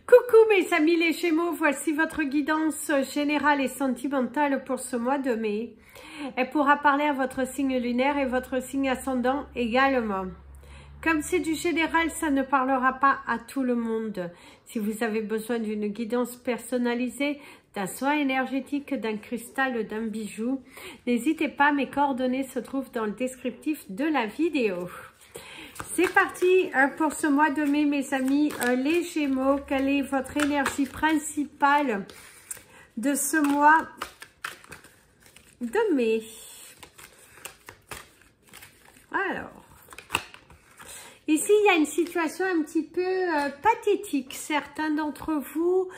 Coucou mes amis les Gémeaux, voici votre guidance générale et sentimentale pour ce mois de mai. Elle pourra parler à votre signe lunaire et votre signe ascendant également. Comme c'est du général, ça ne parlera pas à tout le monde. Si vous avez besoin d'une guidance personnalisée, d'un soin énergétique, d'un cristal, d'un bijou, n'hésitez pas, mes coordonnées se trouvent dans le descriptif de la vidéo. C'est parti pour ce mois de mai, mes amis, les Gémeaux. Quelle est votre énergie principale de ce mois de mai? Alors, ici, il y a une situation un petit peu pathétique. Certains d'entre vous,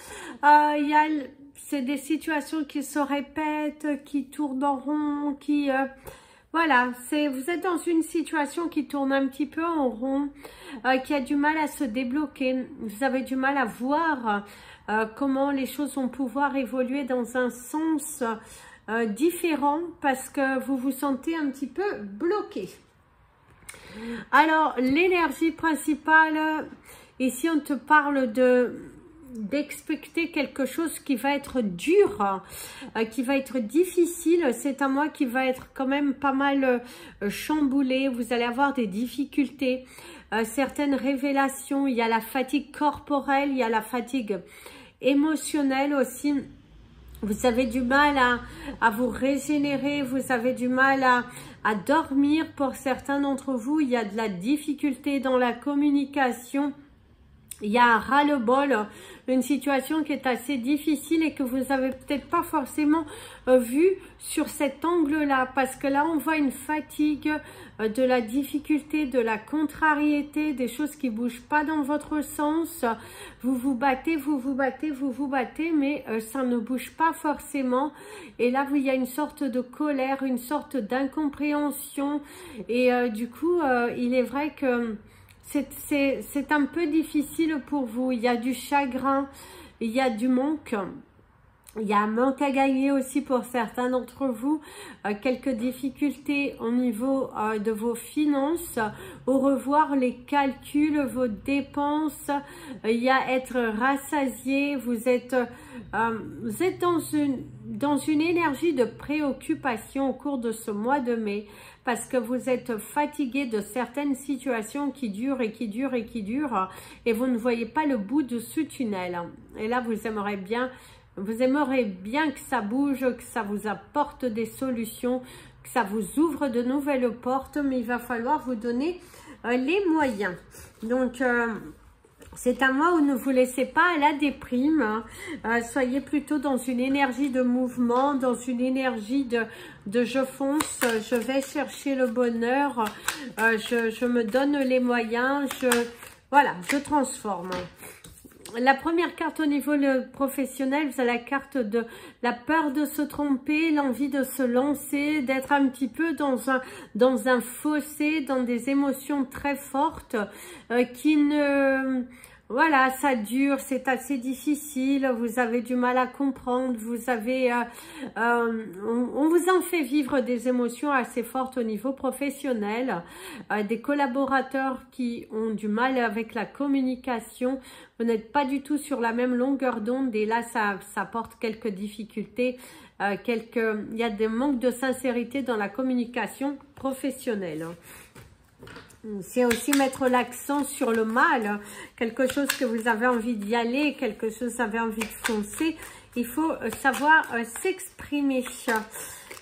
c'est des situations qui se répètent, qui tournent en rond, qui... Voilà, vous êtes dans une situation qui tourne un petit peu en rond, qui a du mal à se débloquer. Vous avez du mal à voir comment les choses vont pouvoir évoluer dans un sens différent parce que vous vous sentez un petit peu bloqué. Alors, l'énergie principale, ici on te parle d'expecter quelque chose qui va être dur, qui va être difficile. C'est un mois qui va être quand même pas mal chamboulé. Vous allez avoir des difficultés, certaines révélations. Il y a la fatigue corporelle, il y a la fatigue émotionnelle aussi. Vous avez du mal à vous régénérer, vous avez du mal à dormir. Pour certains d'entre vous, il y a de la difficulté dans la communication. Il y a un ras-le-bol, une situation qui est assez difficile et que vous n'avez peut-être pas forcément vu sur cet angle-là. Parce que là, on voit une fatigue, de la difficulté, de la contrariété, des choses qui ne bougent pas dans votre sens. Vous vous battez, vous vous battez, vous vous battez, mais ça ne bouge pas forcément. Et là, il y a une sorte de colère, une sorte d'incompréhension. Et du coup, il est vrai que... c'est un peu difficile pour vous. Il y a du chagrin, il y a du manque. Il y a un manque à gagner aussi pour certains d'entre vous. Quelques difficultés au niveau de vos finances. Au revoir les calculs, vos dépenses. Il y a être rassasié. Vous êtes dans une énergie de préoccupation au cours de ce mois de mai. Parce que vous êtes fatigué de certaines situations qui durent et qui durent et qui durent. Et vous ne voyez pas le bout de ce tunnel. Et là, vous aimeriez bien que ça bouge, que ça vous apporte des solutions, que ça vous ouvre de nouvelles portes. Mais il va falloir vous donner les moyens. Donc... c'est un mois où ne vous laissez pas à la déprime, soyez plutôt dans une énergie de mouvement, dans une énergie de je fonce, je vais chercher le bonheur, je me donne les moyens, voilà, je transforme. La première carte au niveau professionnel, vous avez la carte de la peur de se tromper, l'envie de se lancer, d'être un petit peu dans un fossé, dans des émotions très fortes qui ne... Voilà, ça dure, c'est assez difficile, vous avez du mal à comprendre, vous avez, on vous en fait vivre des émotions assez fortes au niveau professionnel, des collaborateurs qui ont du mal avec la communication, vous n'êtes pas du tout sur la même longueur d'onde et là ça apporte quelques difficultés, il y a des manques de sincérité dans la communication professionnelle. C'est aussi mettre l'accent sur le mal, quelque chose que vous avez envie d'y aller, quelque chose que vous avez envie de foncer. Il faut savoir s'exprimer.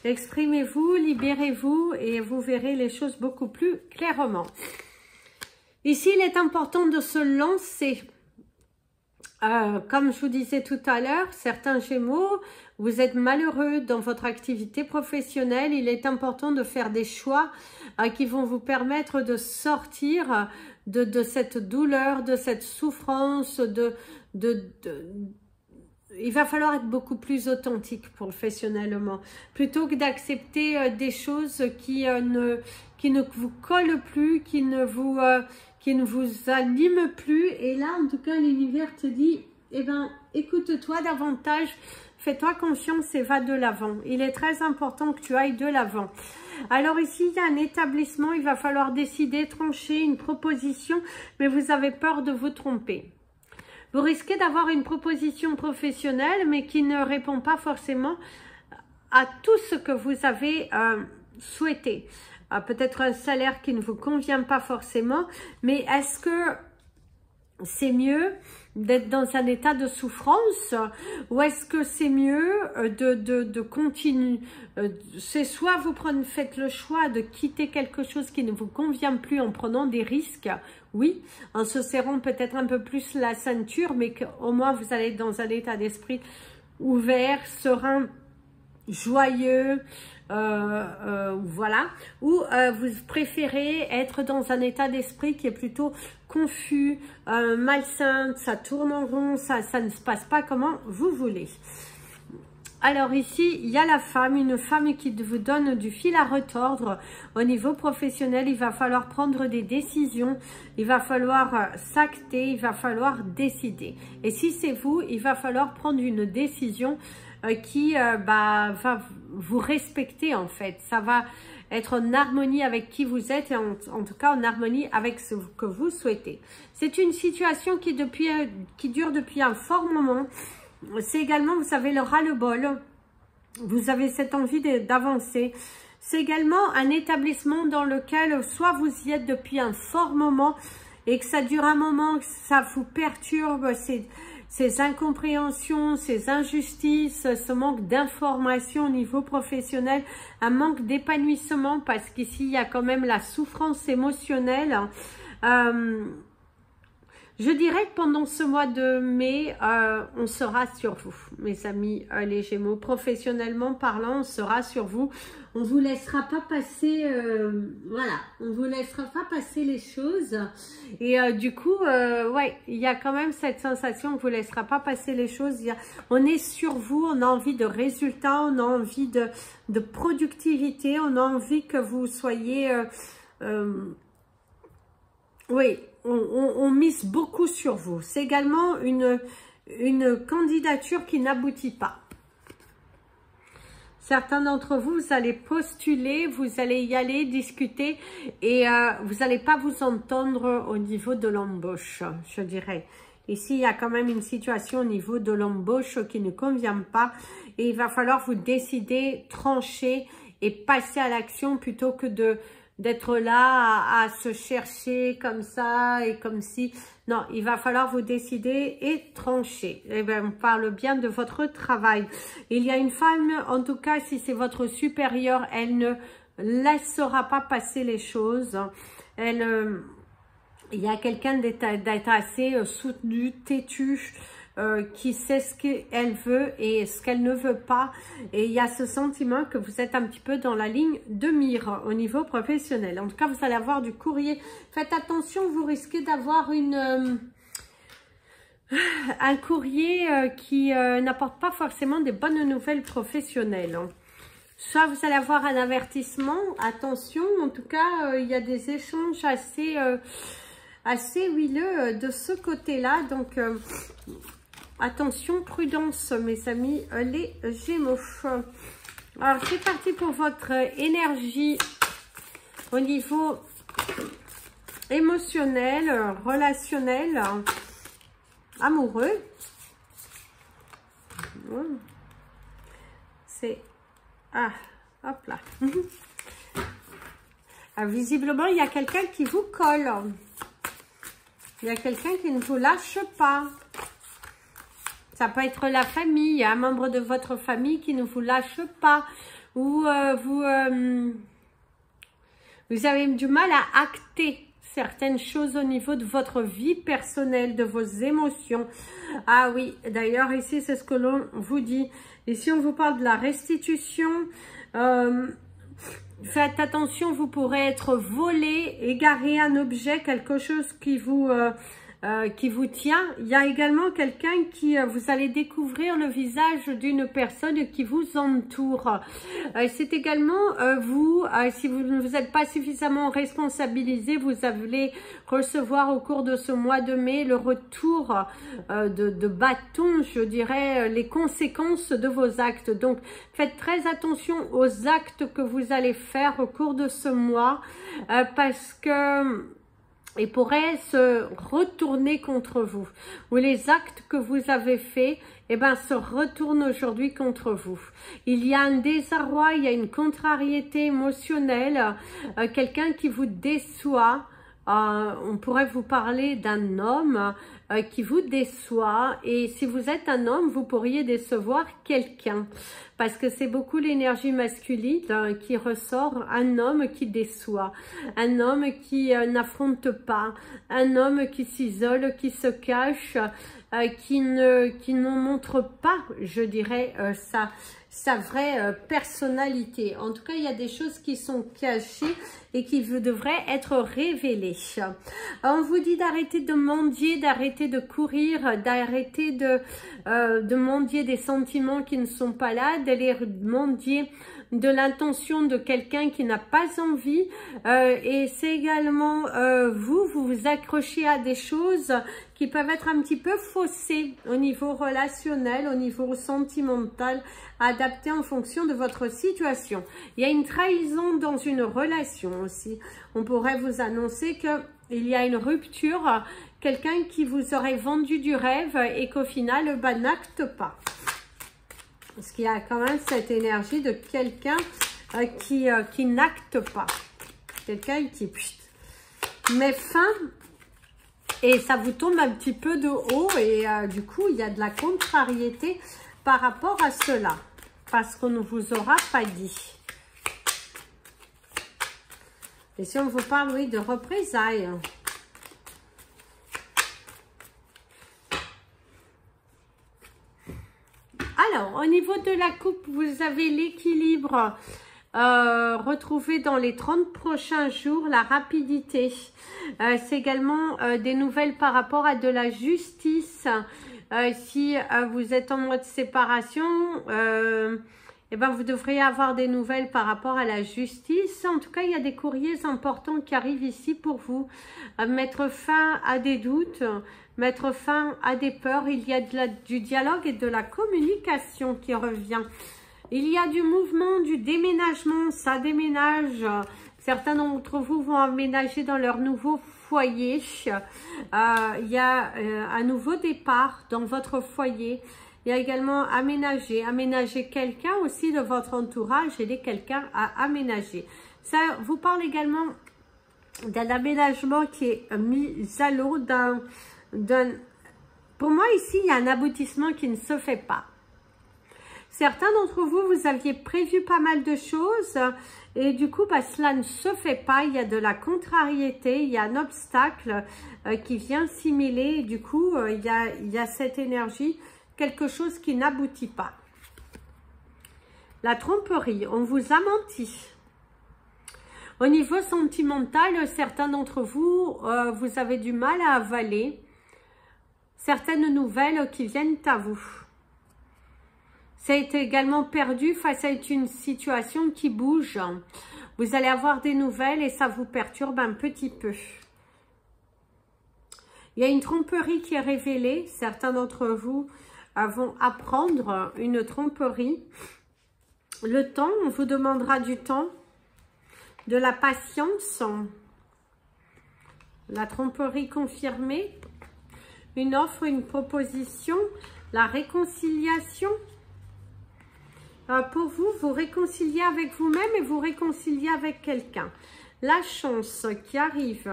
Exprimez-vous, libérez-vous et vous verrez les choses beaucoup plus clairement. Ici, il est important de se lancer. Comme je vous disais tout à l'heure, certains Gémeaux, vous êtes malheureux dans votre activité professionnelle. Il est important de faire des choix qui vont vous permettre de sortir de cette douleur, de cette souffrance. Il va falloir être beaucoup plus authentique professionnellement. Plutôt que d'accepter des choses qui ne vous collent plus, qui ne vous animent plus. Et là, en tout cas, l'univers te dit, eh ben, écoute-toi davantage, fais-toi confiance et va de l'avant. Il est très important que tu ailles de l'avant. Alors ici, il y a un établissement, il va falloir décider, trancher une proposition, mais vous avez peur de vous tromper. Vous risquez d'avoir une proposition professionnelle, mais qui ne répond pas forcément à tout ce que vous avez souhaité. Peut-être un salaire qui ne vous convient pas forcément, mais est-ce que c'est mieux d'être dans un état de souffrance ou est-ce que c'est mieux de continuer? C'est soit vous faites le choix de quitter quelque chose qui ne vous convient plus en prenant des risques, oui, en se serrant peut-être un peu plus la ceinture, mais qu'au moins vous allez être dans un état d'esprit ouvert, serein, joyeux, voilà, ou vous préférez être dans un état d'esprit qui est plutôt confus, malsain, ça tourne en rond, ça ne se passe pas comment vous voulez. Alors ici, il y a la femme, une femme qui vous donne du fil à retordre au niveau professionnel. Il va falloir prendre des décisions, il va falloir s'acter, il va falloir décider. Et si c'est vous, il va falloir prendre une décision qui va vous respecter en fait. Ça va être en harmonie avec qui vous êtes et en tout cas en harmonie avec ce que vous souhaitez. C'est une situation qui dure depuis un fort moment. C'est également, vous savez, le ras-le-bol. Vous avez cette envie d'avancer. C'est également un établissement dans lequel soit vous y êtes depuis un fort moment et que ça dure un moment, que ça vous perturbe, ces incompréhensions, ces injustices, ce manque d'information au niveau professionnel, un manque d'épanouissement parce qu'ici il y a quand même la souffrance émotionnelle. Je dirais que pendant ce mois de mai, on sera sur vous, mes amis les Gémeaux. Professionnellement parlant, on sera sur vous. On vous laissera pas passer, voilà, on vous laissera pas passer les choses. Et du coup, ouais, il y a quand même cette sensation qu'on vous laissera pas passer les choses. On est sur vous, on a envie de résultats, on a envie de productivité, on a envie que vous soyez, oui. On mise beaucoup sur vous. C'est également une candidature qui n'aboutit pas. Certains d'entre vous, vous allez postuler, vous allez y aller discuter et vous n'allez pas vous entendre au niveau de l'embauche, je dirais. Ici, il y a quand même une situation au niveau de l'embauche qui ne convient pas et il va falloir vous décider, trancher et passer à l'action plutôt que d'être là à se chercher comme ça et comme si. Non, il va falloir vous décider et trancher. Eh bien, on parle bien de votre travail. Il y a une femme, en tout cas, si c'est votre supérieure, elle ne laissera pas passer les choses. Il y a quelqu'un d'être assez soutenu, têtu, qui sait ce qu'elle veut et ce qu'elle ne veut pas. Et il y a ce sentiment que vous êtes un petit peu dans la ligne de mire au niveau professionnel. En tout cas, vous allez avoir du courrier. Faites attention, vous risquez d'avoir un courrier qui n'apporte pas forcément des bonnes nouvelles professionnelles. Soit vous allez avoir un avertissement, attention, en tout cas, il y a des échanges assez huileux de ce côté-là. Donc, attention, prudence, mes amis, les Gémeaux. Alors, c'est parti pour votre énergie au niveau émotionnel, relationnel, amoureux. C'est... Ah, hop là. Visiblement, il y a quelqu'un qui vous colle. Il y a quelqu'un qui ne vous lâche pas. Ça peut être la famille, un membre de votre famille qui ne vous lâche pas. Ou vous avez du mal à acter certaines choses au niveau de votre vie personnelle, de vos émotions. Ah oui, d'ailleurs, ici, c'est ce que l'on vous dit. Ici, on vous parle de la restitution. Faites attention, vous pourrez être volé, égaré un objet, quelque chose qui vous tient. Il y a également quelqu'un qui, vous allez découvrir le visage d'une personne qui vous entoure. C'est également vous, si vous ne vous êtes pas suffisamment responsabilisé, vous allez recevoir au cours de ce mois de mai le retour de bâton, je dirais, les conséquences de vos actes. Donc, faites très attention aux actes que vous allez faire au cours de ce mois parce que et pourrait se retourner contre vous, ou les actes que vous avez faits, eh ben, se retournent aujourd'hui contre vous. Il y a un désarroi, il y a une contrariété émotionnelle, quelqu'un qui vous déçoit. On pourrait vous parler d'un homme qui vous déçoit, et si vous êtes un homme, vous pourriez décevoir quelqu'un, parce que c'est beaucoup l'énergie masculine qui ressort. Un homme qui déçoit, un homme qui n'affronte pas, un homme qui s'isole, qui se cache, qui ne montre pas, je dirais, sa vraie personnalité. En tout cas, il y a des choses qui sont cachées et qui devraient être révélées. On vous dit d'arrêter de mendier, d'arrêter de courir, d'arrêter de mendier des sentiments qui ne sont pas là, d'aller mendier de l'intention de quelqu'un qui n'a pas envie, et c'est également vous vous accrochez à des choses qui peuvent être un petit peu faussées au niveau relationnel, au niveau sentimental, adapté en fonction de votre situation. Il y a une trahison dans une relation aussi. On pourrait vous annoncer qu'il y a une rupture, quelqu'un qui vous aurait vendu du rêve et qu'au final, bah, n'acte pas. Parce qu'il y a quand même cette énergie de quelqu'un qui n'acte pas. Quelqu'un qui met fin, et ça vous tombe un petit peu de haut, et du coup, il y a de la contrariété par rapport à cela. Parce qu'on ne vous aura pas dit. Et si on vous parle, oui, de représailles. Alors, au niveau de la coupe, vous avez l'équilibre retrouvé dans les 30 prochains jours, la rapidité. C'est également des nouvelles par rapport à de la justice. Si vous êtes en mode séparation, eh ben, vous devriez avoir des nouvelles par rapport à la justice. En tout cas, il y a des courriers importants qui arrivent ici pour vous. Mettre fin à des doutes, mettre fin à des peurs. Il y a du dialogue et de la communication qui revient. Il y a du mouvement, du déménagement. Ça déménage. Certains d'entre vous vont emménager dans leur nouveau foyer. Il y a un nouveau départ dans votre foyer. Il y a également aménager quelqu'un aussi de votre entourage, aider quelqu'un à aménager. Ça vous parle également d'un aménagement qui est mis à l'eau. Pour moi ici, il y a un aboutissement qui ne se fait pas. Certains d'entre vous, vous aviez prévu pas mal de choses et du coup, bah, cela ne se fait pas. Il y a de la contrariété, il y a un obstacle qui vient s'y mêler. Du coup, il y a cette énergie, quelque chose qui n'aboutit pas. La tromperie, on vous a menti. Au niveau sentimental, certains d'entre vous, vous avez du mal à avaler certaines nouvelles qui viennent à vous. Ça a été également perdu face à une situation qui bouge. Vous allez avoir des nouvelles et ça vous perturbe un petit peu. Il y a une tromperie qui est révélée. Certains d'entre vous vont apprendre une tromperie. Le temps, on vous demandera du temps, de la patience. La tromperie confirmée. Une offre, une proposition. La réconciliation. Pour vous, vous réconciliez avec vous-même et vous réconciliez avec quelqu'un. La chance qui arrive.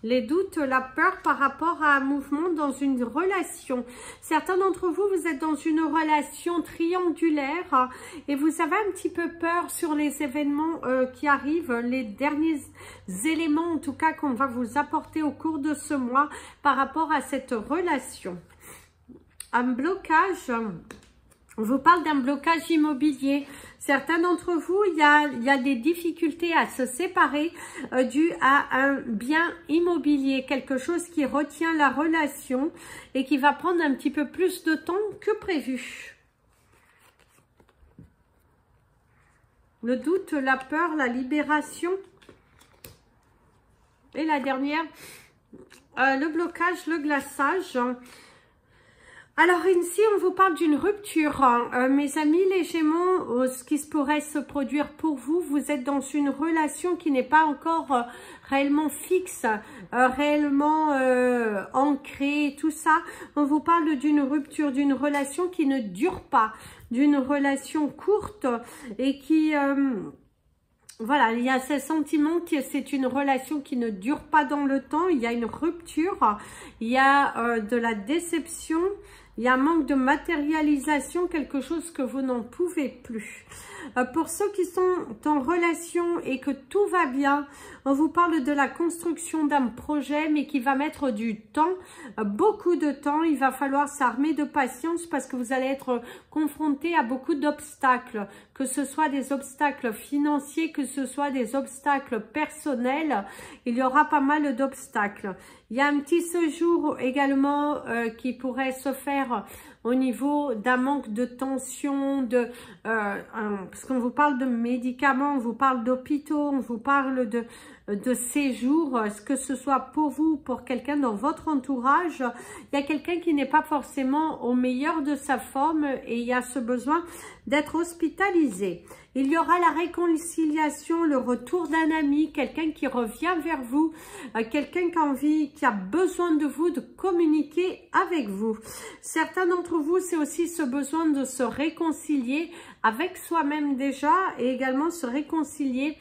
Les doutes, la peur par rapport à un mouvement dans une relation. Certains d'entre vous, vous êtes dans une relation triangulaire et vous avez un petit peu peur sur les événements qui arrivent, les derniers éléments en tout cas qu'on va vous apporter au cours de ce mois par rapport à cette relation. Un blocage. On vous parle d'un blocage immobilier. Certains d'entre vous, il y a des difficultés à se séparer dû à un bien immobilier, quelque chose qui retient la relation et qui va prendre un petit peu plus de temps que prévu. Le doute, la peur, la libération. Et la dernière, le blocage, le glaçage. Alors ici, on vous parle d'une rupture. Mes amis les Gémeaux, ce qui pourrait se produire pour vous, vous êtes dans une relation qui n'est pas encore réellement fixe, réellement ancrée, tout ça. On vous parle d'une rupture, d'une relation qui ne dure pas, d'une relation courte et qui... voilà, il y a ce sentiment que c'est une relation qui ne dure pas dans le temps. Il y a une rupture, il y a de la déception, il y a un manque de matérialisation, quelque chose que vous n'en pouvez plus. Pour ceux qui sont en relation et que tout va bien, on vous parle de la construction d'un projet, mais qui va mettre du temps, beaucoup de temps. Il va falloir s'armer de patience parce que vous allez être confronté à beaucoup d'obstacles, que ce soit des obstacles financiers, que ce soit des obstacles personnels. Il y aura pas mal d'obstacles. Il y a un petit séjour également qui pourrait se faire au niveau d'un manque de tension, parce qu'on vous parle de médicaments, on vous parle d'hôpitaux, on vous parle de séjours, que ce soit pour vous ou pour quelqu'un dans votre entourage. Il y a quelqu'un qui n'est pas forcément au meilleur de sa forme et il y a ce besoin d'être hospitalisé. Il y aura la réconciliation, le retour d'un ami, quelqu'un qui revient vers vous, quelqu'un qui a besoin de vous, de communiquer avec vous. Certains d'entre vous, c'est aussi ce besoin de se réconcilier avec soi-même déjà et également se réconcilier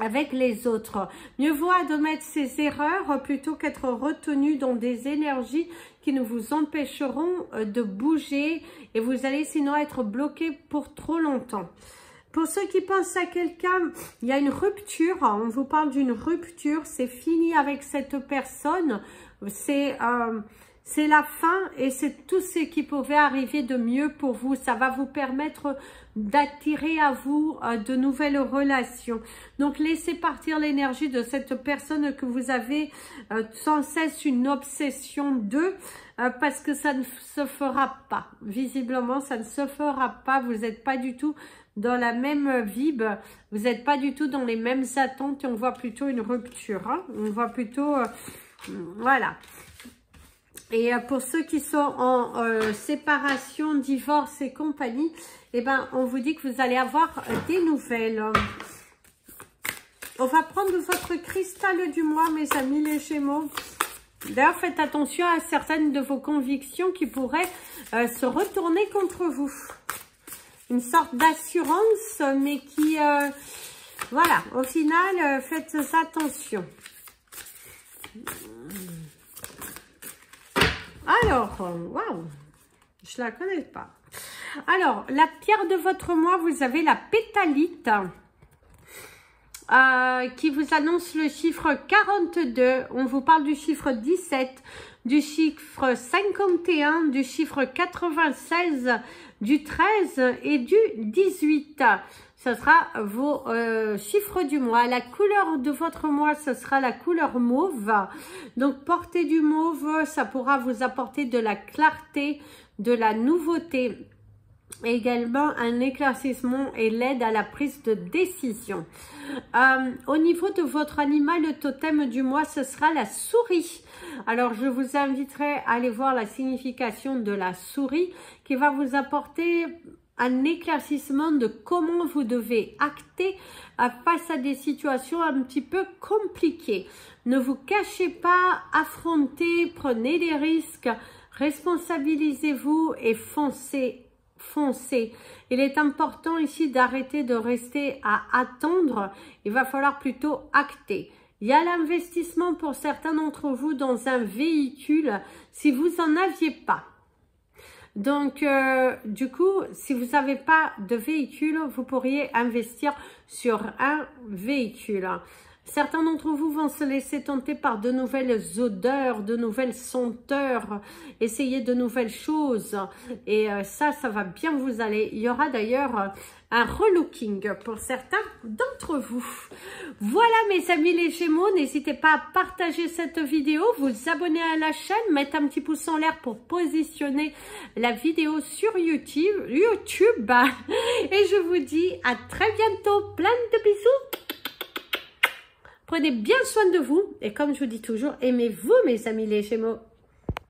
avec les autres. Mieux vaut admettre ses erreurs plutôt qu'être retenu dans des énergies qui ne vous empêcheront de bouger et vous allez sinon être bloqué pour trop longtemps. Pour ceux qui pensent à quelqu'un, il y a une rupture, on vous parle d'une rupture, c'est fini avec cette personne, c'est la fin et c'est tout ce qui pouvait arriver de mieux pour vous. Ça va vous permettre d'attirer à vous de nouvelles relations. Donc laissez partir l'énergie de cette personne que vous avez sans cesse une obsession d'eux parce que ça ne se fera pas. Visiblement, ça ne se fera pas. Vous n'êtes pas du tout dans la même vibe, vous n'êtes pas du tout dans les mêmes attentes et on voit plutôt une rupture. Hein. On voit plutôt... voilà. Et pour ceux qui sont en séparation, divorce et compagnie, eh ben, on vous dit que vous allez avoir des nouvelles. On va prendre votre cristal du mois, mes amis les Gémeaux. D'ailleurs, faites attention à certaines de vos convictions qui pourraient se retourner contre vous. Une sorte d'assurance, mais qui... voilà, au final, faites attention. Alors, waouh, je la connais pas. Alors, la pierre de votre mois, vous avez la pétalite qui vous annonce le chiffre 42. On vous parle du chiffre 17, du chiffre 51, du chiffre 96, du 13 et du 18. Ce sera vos chiffres du mois. La couleur de votre mois, ce sera la couleur mauve. Donc, portez du mauve, ça pourra vous apporter de la clarté, de la nouveauté. Également un éclaircissement et l'aide à la prise de décision. Au niveau de votre animal, le totem du mois, ce sera la souris. Alors, je vous inviterai à aller voir la signification de la souris qui va vous apporter un éclaircissement de comment vous devez acter face à des situations un petit peu compliquées. Ne vous cachez pas, affrontez, prenez des risques, responsabilisez-vous et foncez. Il est important ici d'arrêter de rester à attendre. Il va falloir plutôt acter. Il y a l'investissement pour certains d'entre vous dans un véhicule si vous n'en aviez pas. Donc, du coup, si vous n'avez pas de véhicule, vous pourriez investir sur un véhicule. Certains d'entre vous vont se laisser tenter par de nouvelles odeurs, de nouvelles senteurs, essayer de nouvelles choses. Et ça va bien vous aller. Il y aura d'ailleurs un relooking pour certains d'entre vous. Voilà mes amis les Gémeaux, n'hésitez pas à partager cette vidéo, vous abonner à la chaîne, mettre un petit pouce en l'air pour positionner la vidéo sur YouTube. Et je vous dis à très bientôt, plein de bisous. Prenez bien soin de vous et comme je vous dis toujours, aimez-vous mes amis les Gémeaux.